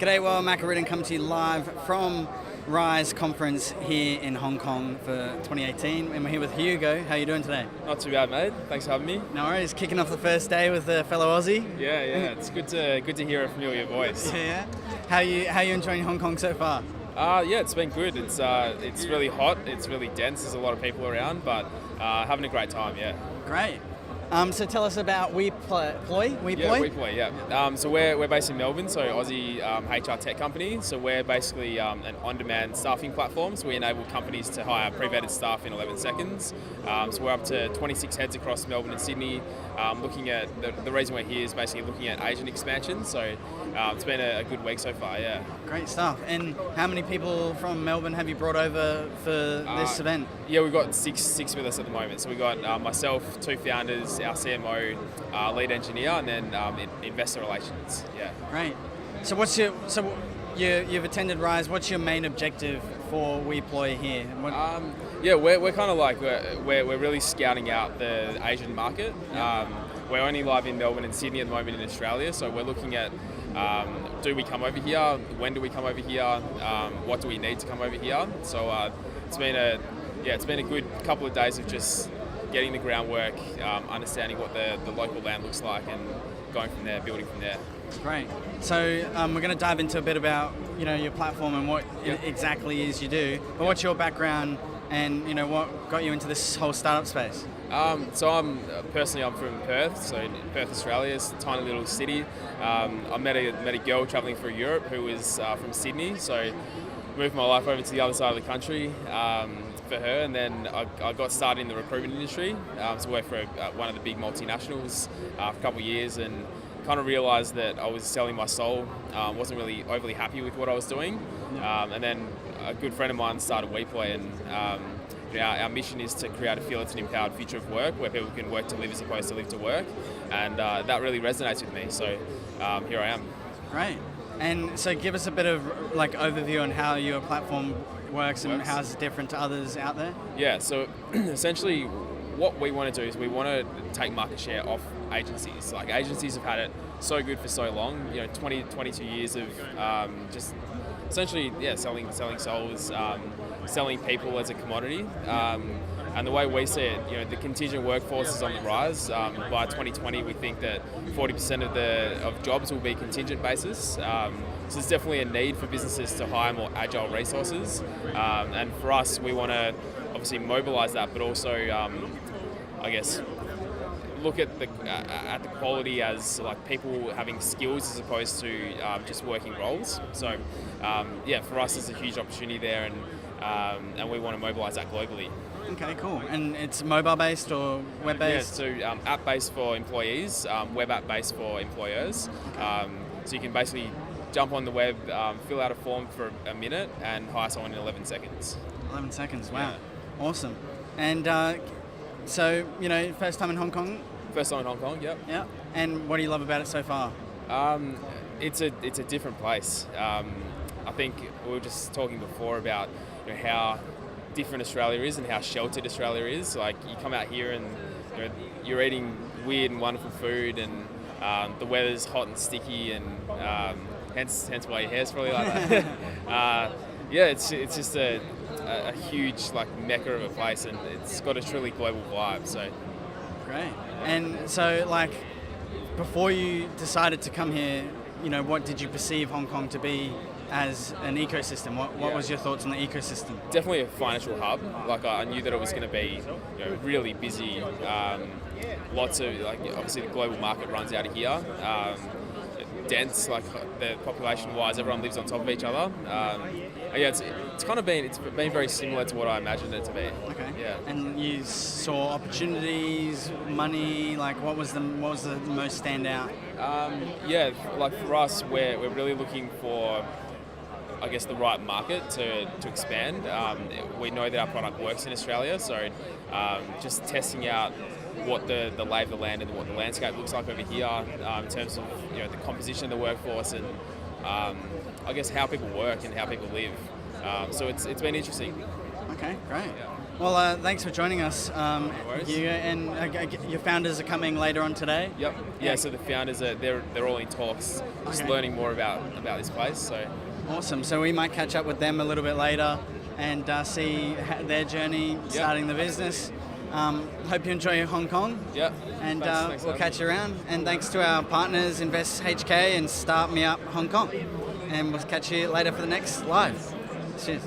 G'day, well, Macaridon coming to you live from Rise conference here in Hong Kong for 2018, and we're here with Hugo. How are you doing today? Not too bad, mate. Thanks for having me. No worries. Kicking off the first day with a fellow Aussie. Yeah. It's good to hear a familiar voice. Yeah. How are you enjoying Hong Kong so far? Yeah, it's been good. It's really hot. It's really dense. There's a lot of people around, but having a great time. Yeah. Great. So tell us about Weploy. Yeah, Weploy. Yeah. So we're based in Melbourne, so Aussie HR tech company. So we're basically an on-demand staffing platform. So we enable companies to hire pre-vetted staff in 11 seconds. So we're up to 26 heads across Melbourne and Sydney. Looking at the reason we're here is basically looking at Asian expansion. So it's been a good week so far. Yeah. Great stuff. And how many people from Melbourne have you brought over for this event? Yeah, we've got six with us at the moment. So we've got myself, two founders, our CMO, lead engineer, and then investor relations. Yeah. Great. So you've attended Rise. What's your main objective for Weploy here? We're kind of like we're really scouting out the Asian market. We're only live in Melbourne and Sydney at the moment in Australia, so we're looking at do we come over here? When do we come over here? What do we need to come over here? So it's been a good couple of days of just getting the groundwork, understanding what the local land looks like, and going from there, building from there. Great. So we're going to dive into a bit about your platform and what it exactly is you do. But what's your background and what got you into this whole startup space? So I'm from Perth, so Perth, Australia. It's a tiny little city. I met a girl travelling through Europe who was from Sydney, so moved my life over to the other side of the country for her, and then I got started in the recruitment industry. So I worked for one of the big multinationals for a couple of years, and kind of realised that I was selling my soul. Wasn't really overly happy with what I was doing, and then a good friend of mine started Weploy, and our mission is to create a fearless and empowered future of work where people can work to live as opposed to live to work, and that really resonates with me. So here I am. Great. And so give us a bit of overview on how your platform works and how it's different to others out there. Yeah, so essentially what we want to do is we want to take market share off agencies. Like, agencies have had it so good for so long, 22 years of just essentially selling souls, selling people as a commodity. And the way we see it, the contingent workforce is on the rise. By 2020, we think that 40% of jobs will be contingent basis. So there's definitely a need for businesses to hire more agile resources. And for us, we want to obviously mobilise that, but also, look at the quality as like people having skills as opposed to just working roles. So for us, there's a huge opportunity there, and we want to mobilise that globally. Okay, cool. And it's mobile-based or web-based? Yeah, so app-based for employees, web app-based for employers. Okay. So you can basically jump on the web, fill out a form for a minute, and hire someone in 11 seconds. 11 seconds, wow. Yeah. Awesome. And so, first time in Hong Kong? First time in Hong Kong, yep. Yeah. And what do you love about it so far? It's a different place. I think we were just talking before about how different Australia is and how sheltered Australia is. Like, you come out here and you're eating weird and wonderful food, and the weather's hot and sticky, and hence why your hair's probably like that. It's just a huge mecca of a place, and it's got a truly global vibe. So great. And so before you decided to come here, what did you perceive Hong Kong to be as an ecosystem? What was your thoughts on the ecosystem? Definitely a financial hub. I knew that it was going to be really busy. Lots of obviously the global market runs out of here. Dense, the population-wise, everyone lives on top of each other. It's been very similar to what I imagined it to be. Okay. Yeah. And you saw opportunities, money. What was the most standout? For us, we're really looking for, the right market to expand. We know that our product works in Australia, so just testing out what the lay of the land and what the landscape looks like over here in terms of the composition of the workforce, and how people work and how people live. So it's been interesting. Okay, great. Yeah. Well, thanks for joining us, worries. Hugo. And your founders are coming later on today. Yep. Yeah. So the founders they're all in talks, just Okay. learning more about this place. So Awesome. So we might catch up with them a little bit later and see their journey starting the business. Hope you enjoy Hong Kong. yeah. And Thanks we'll for catch you around. And thanks to our partners, Invest HK and Start Me Up Hong Kong. And we'll catch you later for the next live. Cheers.